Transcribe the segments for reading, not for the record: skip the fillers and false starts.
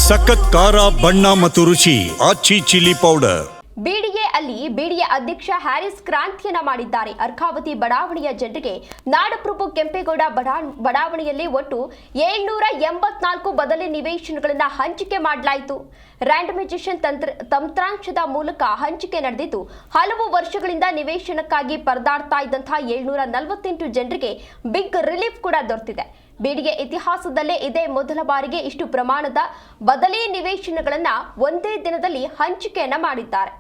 ಸಖತ್ ಖಾರ ಬಣ್ಣ ಮತ್ತು ರುಚಿ ಆಚಿ ಚಿಲ್ಲಿ ಪೌಡರ್. ಬಿಡಿಎ ಅಲ್ಲಿ ಬಿಡಿಎ ಅಧ್ಯಕ್ಷ ಹ್ಯಾರಿಸ್ ಕ್ರಾಂತಿಯನ್ನ ಮಾಡಿದ್ದಾರೆ. ಅರ್ಕಾವತಿ ಬಡಾವಣೆಯ ಜನರಿಗೆ ನಾಡಪ್ರಭು ಕೆಂಪೇಗೌಡ ಬಡಾವಣೆಯಲ್ಲಿ ಒಟ್ಟು 784 ಬದಲಿ ನಿವೇಶನಗಳನ್ನು ಹಂಚಿಕೆ ಮಾಡಲಾಯಿತು. ರ್ಯಾಂಡಮೈಸೇಷನ್ ತಂತ್ರಾಂಶದ ಮೂಲಕ ಹಂಚಿಕೆ ನಡೆದಿದ್ದು, ಹಲವು ವರ್ಷಗಳಿಂದ ನಿವೇಶನಕ್ಕಾಗಿ ಪರದಾಡ್ತಾ ಇದ್ದಂತಹ 748 ಜನರಿಗೆ ಬಿಗ್ ರಿಲೀಫ್ ಕೂಡ ದೊರೆತಿದೆ. ಬಿಡಿಎ ಇತಿಹಾಸದಲ್ಲೇ ಇದೇ ಮೊದಲ ಬಾರಿಗೆ ಇಷ್ಟು ಪ್ರಮಾಣದ ಬದಲಿ ನಿವೇಶನಗಳನ್ನ ಒಂದೇ ದಿನದಲ್ಲಿ ಹಂಚಿಕೆಯನ್ನ ಮಾಡಿದ್ದಾರೆ.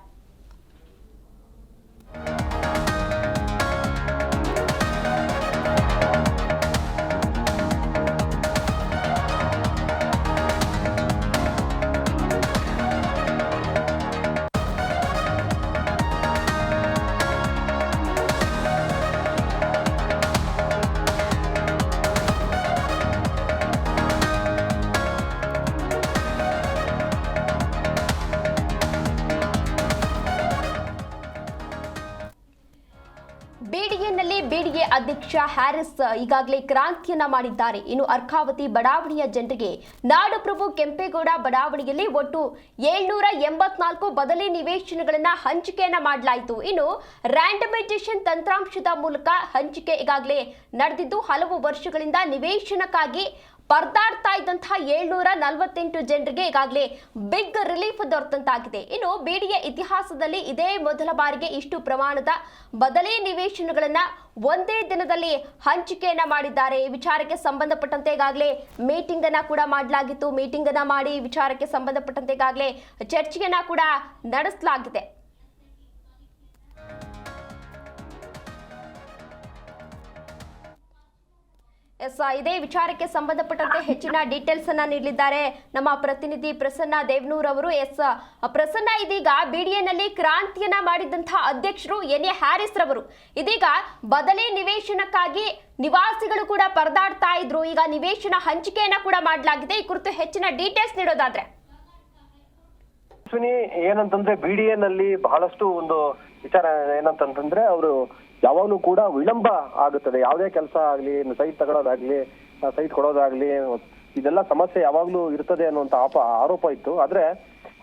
ಬಿಡಿಎನಲ್ಲಿ ಬಿಡಿಎ ಅಧ್ಯಕ್ಷ ಹ್ಯಾರಿಸ್ ಈಗಾಗಲೇ ಕ್ರಾಂತಿಯನ್ನ ಮಾಡಿದ್ದಾರೆ. ಇನ್ನು ಅರ್ಕಾವತಿ ಬಡಾವಣೆಯ ಜನರಿಗೆ ನಾಡಪ್ರಭು ಕೆಂಪೇಗೌಡ ಬಡಾವಣೆಯಲ್ಲಿ ಒಟ್ಟು 784 ಬದಲಿ ನಿವೇಶನಗಳನ್ನ ಹಂಚಿಕೆಯನ್ನ ಮಾಡಲಾಯಿತು. ಇನ್ನು ರ್ಯಾಂಡಮೈಸೇಷನ್ ತಂತ್ರಾಂಶದ ಮೂಲಕ ಹಂಚಿಕೆ ಈಗಾಗಲೇ ನಡೆದಿದ್ದು, ಹಲವು ವರ್ಷಗಳಿಂದ ನಿವೇಶನಕ್ಕಾಗಿ ಪರದಾಡ್ತಾ ಇದ್ದಂತಹ 748 ಜನರಿಗೆ ಈಗಾಗಲೇ ಬಿಗ್ ರಿಲೀಫ್ ದೊರೆತಂತಾಗಿದೆ. ಇನ್ನು ಬಿಡಿಎ ಇತಿಹಾಸದಲ್ಲಿ ಇದೇ ಮೊದಲ ಬಾರಿಗೆ ಇಷ್ಟು ಪ್ರಮಾಣದ ಬದಲಿ ನಿವೇಶನಗಳನ್ನ ಒಂದೇ ದಿನದಲ್ಲಿ ಹಂಚಿಕೆಯನ್ನ ಮಾಡಿದ್ದಾರೆ. ಈ ವಿಚಾರಕ್ಕೆ ಸಂಬಂಧಪಟ್ಟಂತೆ ಈಗಾಗಲೇ ಮೀಟಿಂಗ್ ಅನ್ನ ಕೂಡ ಮಾಡಲಾಗಿತ್ತು. ಮೀಟಿಂಗ್ ಅನ್ನ ಮಾಡಿ ವಿಚಾರಕ್ಕೆ ಸಂಬಂಧಪಟ್ಟಂತೆ ಈಗಾಗಲೇ ಚರ್ಚೆಯನ್ನ ಕೂಡ ನಡೆಸಲಾಗಿದೆ. ಇದೇ ವಿಚಾರಕ್ಕೆ ಸಂಬಂಧಪಟ್ಟಂತೆ ಹೆಚ್ಚಿನ ಡೀಟೇಲ್ಸ್ ಅನ್ನ ನೀಡಲಿದ್ದಾರೆ ನಮ್ಮ ಪ್ರತಿನಿಧಿ ಪ್ರಸನ್ನ ದೇವನೂರ್ ಅವರು. ಪ್ರಸನ್ನ, ಇದೀಗ ಬಿಡಿಎನಲ್ಲಿ ಕ್ರಾಂತಿಯನ್ನ ಮಾಡಿದಂತಹ ಅಧ್ಯಕ್ಷರು ಎನ್ ಎ ಹ್ಯಾರಿಸ್ ರವರು ಇದೀಗ ಬದಲಿ ನಿವೇಶನಕ್ಕಾಗಿ ನಿವಾಸಿಗಳು ಕೂಡ ಪರದಾಡ್ತಾ ಇದ್ರು. ಈಗ ನಿವೇಶನ ಹಂಚಿಕೆಯನ್ನ ಕೂಡ ಮಾಡಲಾಗಿದೆ. ಈ ಕುರಿತು ಹೆಚ್ಚಿನ ಡೀಟೇಲ್ಸ್ ನೀಡೋದಾದ್ರೆ ಏನಂತಂದ್ರೆ ಬಿಡಿಎನಲ್ಲಿ ಬಹಳಷ್ಟು ಒಂದು ವಿಚಾರ ಏನಂತಂದ್ರೆ ಅವರು ಯಾವಾಗ್ಲೂ ಕೂಡ ವಿಳಂಬ ಆಗುತ್ತದೆ. ಯಾವುದೇ ಕೆಲಸ ಆಗ್ಲಿ, ಸೈಟ್ ತಗೊಳ್ಳೋದಾಗ್ಲಿ, ಸೈಟ್ ಕೊಡೋದಾಗ್ಲಿ, ಇದೆಲ್ಲ ಸಮಸ್ಯೆ ಯಾವಾಗ್ಲೂ ಇರ್ತದೆ ಅನ್ನುವಂತ ಆರೋಪ ಇತ್ತು. ಆದ್ರೆ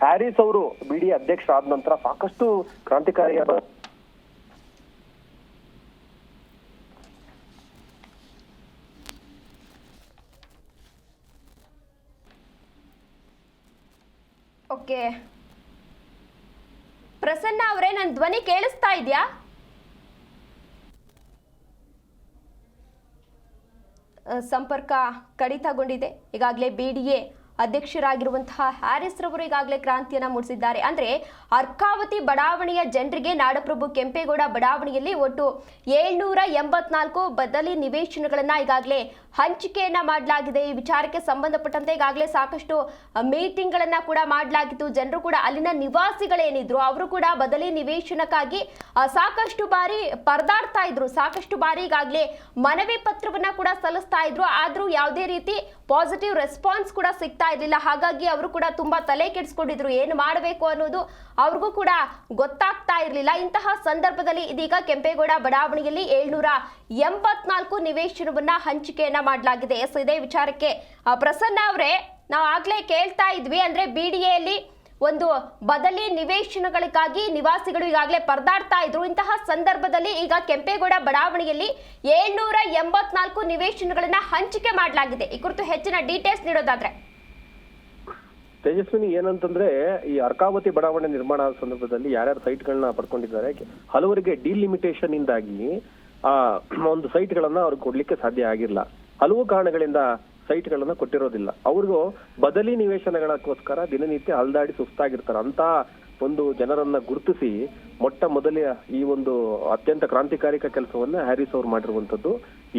ಹ್ಯಾರಿಸ್ ಅವರು ಬಿಡಿಎ ಅಧ್ಯಕ್ಷ ಆದ ನಂತರ ಸಾಕಷ್ಟು ಕ್ರಾಂತಿಕಾರಿಯಾದ ಓಕೆ ಪ್ರಸನ್ನ ಅವರೇ, ನನ್ನ ಧ್ವನಿ ಕೇಳಿಸ್ತಾ ಇದೆಯಾ? ಸಂಪರ್ಕ ಕಡಿತಗೊಂಡಿದೆ. ಈಗಾಗಲೇ ಬಿಡಿಎ ಅಧ್ಯಕ್ಷರಾಗಿರುವಂತಹ ಹ್ಯಾರಿಸ್ ರವರು ಈಗಾಗಲೇ ಕ್ರಾಂತಿಯನ್ನ ಮೂಡಿಸಿದ್ದಾರೆ. ಅಂದ್ರೆ ಅರ್ಕಾವತಿ ಬಡಾವಣೆಯ ಜನರಿಗೆ ನಾಡಪ್ರಭು ಕೆಂಪೇಗೌಡ ಬಡಾವಣೆಯಲ್ಲಿ ಒಟ್ಟು 784 ಬದಲಿ ನಿವೇಶನಗಳನ್ನ ಈಗಾಗಲೇ ಹಂಚಿಕೆಯನ್ನ ಮಾಡಲಾಗಿದೆ. ಈ ವಿಚಾರಕ್ಕೆ ಸಂಬಂಧಪಟ್ಟಂತೆ ಈಗಾಗಲೇ ಸಾಕಷ್ಟು ಮೀಟಿಂಗ್ ಗಳನ್ನ ಕೂಡ ಮಾಡಲಾಗಿತ್ತು. ಜನರು ಕೂಡ ಅಲ್ಲಿನ ನಿವಾಸಿಗಳೇನಿದ್ರು ಅವರು ಕೂಡ ಬದಲಿ ನಿವೇಶನಕ್ಕಾಗಿ ಸಾಕಷ್ಟು ಬಾರಿ ಪರದಾಡ್ತಾ ಇದ್ರು. ಸಾಕಷ್ಟು ಬಾರಿ ಈಗಾಗಲೇ ಮನವಿ ಪತ್ರವನ್ನ ಕೂಡ ಸಲ್ಲಿಸ್ತಾ ಇದ್ರು. ಆದ್ರೂ ಯಾವುದೇ ರೀತಿ ಪಾಸಿಟಿವ್ ರೆಸ್ಪಾನ್ಸ್ ಕೂಡ ಸಿಗ್ತಾ ಇರಲಿಲ್ಲ. ಹಾಗಾಗಿ ಅವರು ಕೂಡ ತುಂಬಾ ತಲೆ ಕೆಡಿಸ್ಕೊಂಡಿದ್ರು. ಏನು ಮಾಡಬೇಕು ಅನ್ನೋದು ಅವ್ರಿಗೂ ಕೂಡ ಗೊತ್ತಾಗ್ತಾ ಇರಲಿಲ್ಲ. ಇಂತಹ ಸಂದರ್ಭದಲ್ಲಿ ಇದೀಗ ಕೆಂಪೇಗೌಡ ಬಡಾವಣೆಯಲ್ಲಿ 784 ನಿವೇಶನವನ್ನ ಹಂಚಿಕೆಯನ್ನ ಮಾಡಲಾಗಿದೆ. ಇದೇ ವಿಚಾರಕ್ಕೆ ಪ್ರಸನ್ನ ಅವರೇ, ನಾವು ಆಗ್ಲೇ ಕೇಳ್ತಾ ಇದ್ವಿ, ಅಂದ್ರೆ ಬಿಡಿಎಯಲ್ಲಿ ಒಂದು ಬದಲಿ ನಿವೇಶನಗಳಿಗಾಗಿ ನಿವಾಸಿಗಳು ಈಗಾಗಲೇ ಪರದಾಡ್ತಾ ಇದ್ರು. ಇಂತಹ ಸಂದರ್ಭದಲ್ಲಿ ಈಗ ಕೆಂಪೇಗೌಡ ಬಡಾವಣೆಯಲ್ಲಿ 784 ನಿವೇಶನಗಳನ್ನ ಹಂಚಿಕೆ ಮಾಡಲಾಗಿದೆ. ಈ ಕುರಿತು ಹೆಚ್ಚಿನ ಡೀಟೇಲ್ಸ್ ನೀಡೋದಾದ್ರೆ ತೇಜಸ್ವಿನಿ, ಏನಂತಂದ್ರೆ ಈ ಅರ್ಕಾವತಿ ಬಡಾವಣೆ ನಿರ್ಮಾಣ ಸಂದರ್ಭದಲ್ಲಿ ಯಾರ್ಯಾರು ಸೈಟ್ಗಳನ್ನ ಪಡ್ಕೊಂಡಿದ್ದಾರೆ, ಹಲವರಿಗೆ ಡಿಲಿಮಿಟೇಷನ್ ಇಂದಾಗಿ ಒಂದು ಸೈಟ್ಗಳನ್ನ ಅವ್ರಿಗೆ ಕೊಡ್ಲಿಕ್ಕೆ ಸಾಧ್ಯ ಆಗಿಲ್ಲ. ಹಲವು ಕಾರಣಗಳಿಂದ ಸೈಟ್ಗಳನ್ನ ಕೊಟ್ಟಿರೋದಿಲ್ಲ. ಅವ್ರಿಗೂ ಬದಲಿ ನಿವೇಶನಗಳಕ್ಕೋಸ್ಕರ ದಿನನಿತ್ಯ ಹಲ್ದಾಡಿ ಸುಸ್ತಾಗಿರ್ತಾರೆ. ಅಂತ ಒಂದು ಜನರನ್ನ ಗುರುತಿಸಿ ಮೊಟ್ಟ ಮೊದಲೇ ಈ ಒಂದು ಅತ್ಯಂತ ಕ್ರಾಂತಿಕಾರಿಕ ಕೆಲಸವನ್ನ ಹ್ಯಾರಿಸ್ ಅವರು ಮಾಡಿರುವಂತದ್ದು.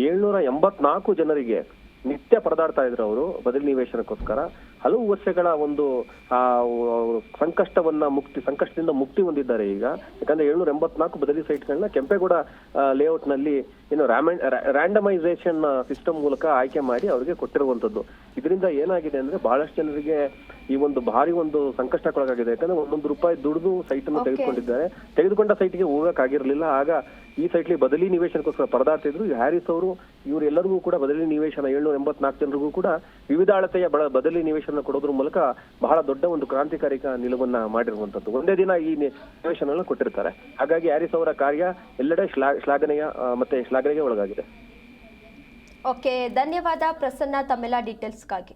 784 ಜನರಿಗೆ ನಿತ್ಯ ಪರದಾಡ್ತಾ ಇದ್ರು ಅವರು ಬದಲಿ ನಿವೇಶನಕ್ಕೋಸ್ಕರ. ಹಲವು ವರ್ಷಗಳ ಒಂದು ಸಂಕಷ್ಟದಿಂದ ಮುಕ್ತಿ ಹೊಂದಿದ್ದಾರೆ ಈಗ. ಯಾಕಂದ್ರೆ 784 ಬದಲಿ ಸೈಟ್ಗಳನ್ನ ಕೆಂಪೇಗೌಡ ಲೇಔಟ್ ನಲ್ಲಿ ಇನ್ನು ರ್ಯಾಂಡಮೈಸೇಷನ್ ಸಿಸ್ಟಮ್ ಮೂಲಕ ಆಯ್ಕೆ ಮಾಡಿ ಅವರಿಗೆ ಕೊಟ್ಟಿರುವಂತದ್ದು. ಇದರಿಂದ ಏನಾಗಿದೆ ಅಂದ್ರೆ ಬಹಳಷ್ಟು ಜನರಿಗೆ ಈ ಒಂದು ಭಾರಿ ಒಂದು ಸಂಕಷ್ಟಕ್ಕೊಳಗಾಗಿದೆ. ಯಾಕಂದ್ರೆ ₹1 ದುಡಿದು ಸೈಟ್ ಅನ್ನು ತೆಗೆದುಕೊಂಡಿದ್ದಾರೆ. ತೆಗೆದುಕೊಂಡ ಸೈಟ್ಗೆ ಹೋಗಕ್ಕಾಗಿರ್ಲಿಲ್ಲ. ಆಗ ಈ ಸೈಟ್ಲಿ ಬದಲಿ ನಿವೇಶನಕ್ಕೋಸ್ಕರ ಪರದಾಡ್ತಿದ್ರು. ಹ್ಯಾರಿಸ್ ಅವರು ಇವರೆಲ್ಲರಿಗೂ ಕೂಡ ಬದಲಿ ನಿವೇಶನ 784 ಜನರಿಗೂ ಕೂಡ ವಿವಿಧ ಅಳತೆಯ ಬದಲಿ ನಿವೇಶನ ಕೊಡೋದ್ರ ಮೂಲಕ ಬಹಳ ದೊಡ್ಡ ಒಂದು ಕ್ರಾಂತಿಕಾರಿಕ ನಿಲುವನ್ನ ಮಾಡಿರುವಂತದ್ದು. ಒಂದೇ ದಿನ ಈ ನಿವೇಶನ ಕೊಟ್ಟಿರ್ತಾರೆ. ಹಾಗಾಗಿ ಹ್ಯಾರಿಸ್ ಅವರ ಕಾರ್ಯ ಎಲ್ಲೆಡೆ ಶ್ಲಾಘನೆಗೆ ಒಳಗಾಗಿದೆ. ಓಕೆ, ಧನ್ಯವಾದ ಪ್ರಸನ್ನ ತಮ್ಮೆಲ್ಲ ಡೀಟೇಲ್ಸ್ಗಾಗಿ.